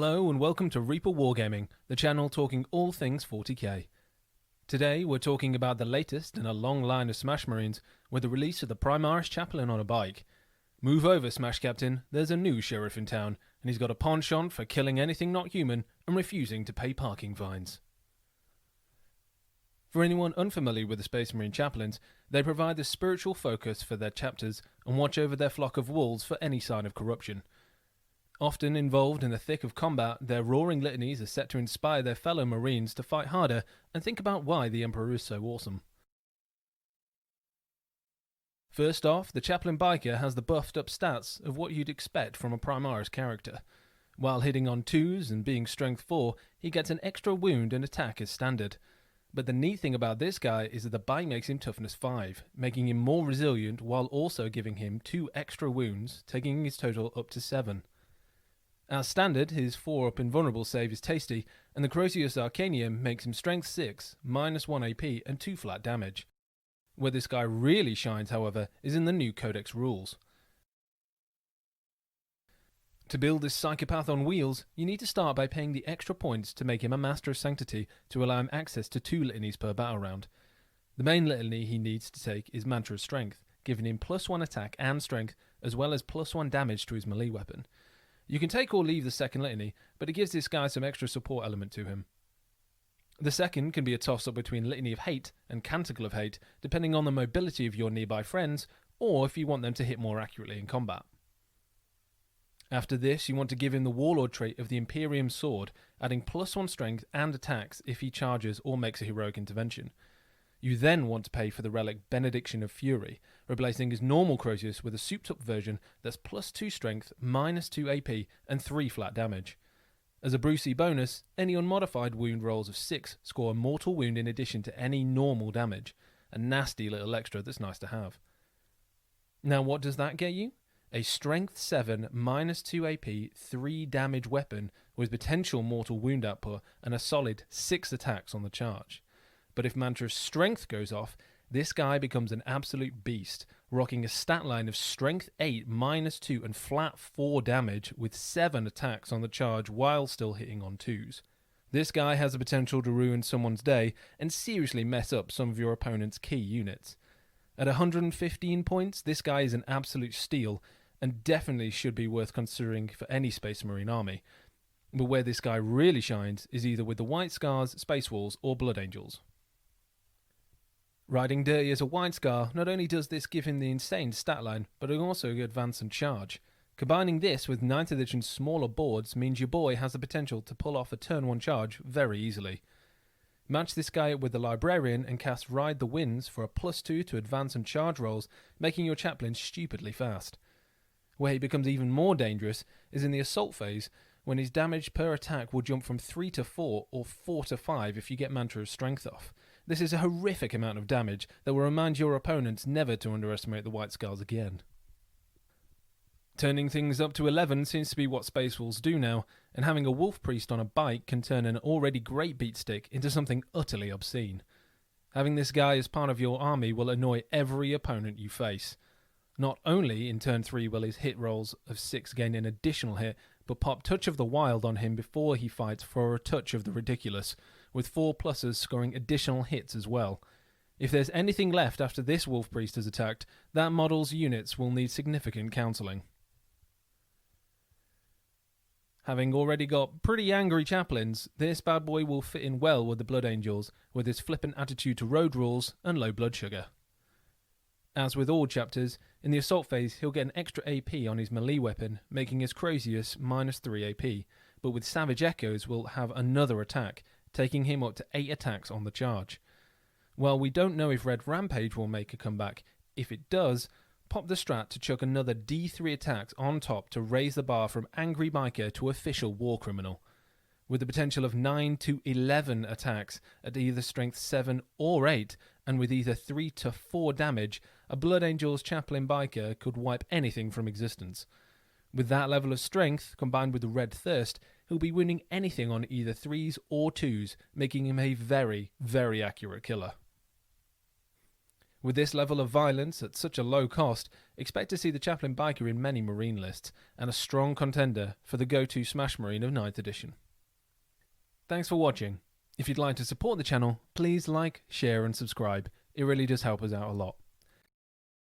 Hello and welcome to Reaper Wargaming, the channel talking all things 40k. Today we're talking about the latest in a long line of Smash Marines with the release of the Primaris Chaplain on a bike. Move over, Smash Captain, there's a new sheriff in town, and he's got a penchant for killing anything not human and refusing to pay parking fines. For anyone unfamiliar with the Space Marine Chaplains, they provide the spiritual focus for their chapters and watch over their flock of wolves for any sign of corruption. Often involved in the thick of combat, their roaring litanies are set to inspire their fellow Marines to fight harder and think about why the Emperor is so awesome. First off, the Chaplain Biker has the buffed up stats of what you'd expect from a Primaris character. While hitting on 2s and being strength 4, he gets an extra wound and attack as standard. But the neat thing about this guy is that the bike makes him toughness 5, making him more resilient while also giving him 2 extra wounds, taking his total up to 7. As standard, his 4-up invulnerable save is tasty, and the Crozius Arcanium makes him strength 6, -1 AP and 2 flat damage. Where this guy really shines, however, is in the new Codex rules. To build this psychopath on wheels, you need to start by paying the extra points to make him a Master of Sanctity to allow him access to 2 litanies per battle round. The main litany he needs to take is Mantra of Strength, giving him +1 attack and strength, as well as +1 damage to his melee weapon. You can take or leave the second litany, but it gives this guy some extra support element to him. The second can be a toss-up between Litany of Hate and Canticle of Hate, depending on the mobility of your nearby friends, or if you want them to hit more accurately in combat. After this, you want to give him the Warlord trait of the Imperium Sword, adding +1 strength and attacks if he charges or makes a heroic intervention. You then want to pay for the relic Benediction of Fury, replacing his normal Crozius with a souped-up version that's +2 strength, -2 AP, and 3 flat damage. As a Brucey bonus, any unmodified wound rolls of 6 score a mortal wound in addition to any normal damage. A nasty little extra that's nice to have. Now what does that get you? A strength 7, -2 AP, 3 damage weapon with potential mortal wound output and a solid 6 attacks on the charge. But if Mantra's Strength goes off, this guy becomes an absolute beast, rocking a stat line of Strength 8, -2 and flat 4 damage with 7 attacks on the charge while still hitting on 2s. This guy has the potential to ruin someone's day and seriously mess up some of your opponent's key units. At 115 points, this guy is an absolute steal and definitely should be worth considering for any Space Marine army. But where this guy really shines is either with the White Scars, Space Wolves or Blood Angels. Riding dirty as a White Scar, not only does this give him the insane stat line, but it also advance and charge. Combining this with 9th edition smaller boards means your boy has the potential to pull off a turn 1 charge very easily. Match this guy up with the Librarian and cast Ride the Winds for a +2 to advance and charge rolls, making your Chaplain stupidly fast. Where he becomes even more dangerous is in the Assault phase, when his damage per attack will jump from 3 to 4 or 4 to 5 if you get Mantra of Strength off. This is a horrific amount of damage that will remind your opponents never to underestimate the White Scars again. Turning things up to 11 seems to be what Space Wolves do now, and having a Wolf Priest on a bike can turn an already great beatstick into something utterly obscene. Having this guy as part of your army will annoy every opponent you face. Not only in turn 3 will his hit rolls of 6 gain an additional hit, but pop Touch of the Wild on him before he fights for a Touch of the Ridiculous, with 4 pluses scoring additional hits as well. If there's anything left after this Wolf Priest is attacked, that model's units will need significant counselling. Having already got pretty angry Chaplains, this bad boy will fit in well with the Blood Angels, with his flippant attitude to road rules and low blood sugar. As with all chapters, in the Assault phase he'll get an extra AP on his melee weapon, making his Crozius -3 AP, but with Savage Echoes will have another attack, taking him up to 8 attacks on the charge. While we don't know if Red Rampage will make a comeback, if it does, pop the strat to chuck another D3 attacks on top to raise the bar from Angry Biker to Official War Criminal. With the potential of 9 to 11 attacks at either strength 7 or 8, and with either 3 to 4 damage, a Blood Angel's Chaplain Biker could wipe anything from existence. With that level of strength, combined with the Red Thirst, he'll be winning anything on either 3s or 2s, making him a very, very accurate killer. With this level of violence at such a low cost, expect to see the Chaplain Biker in many Marine lists, and a strong contender for the go-to Smash Marine of 9th edition. Thanks for watching. If you'd like to support the channel, please like, share and subscribe. It really does help us out a lot.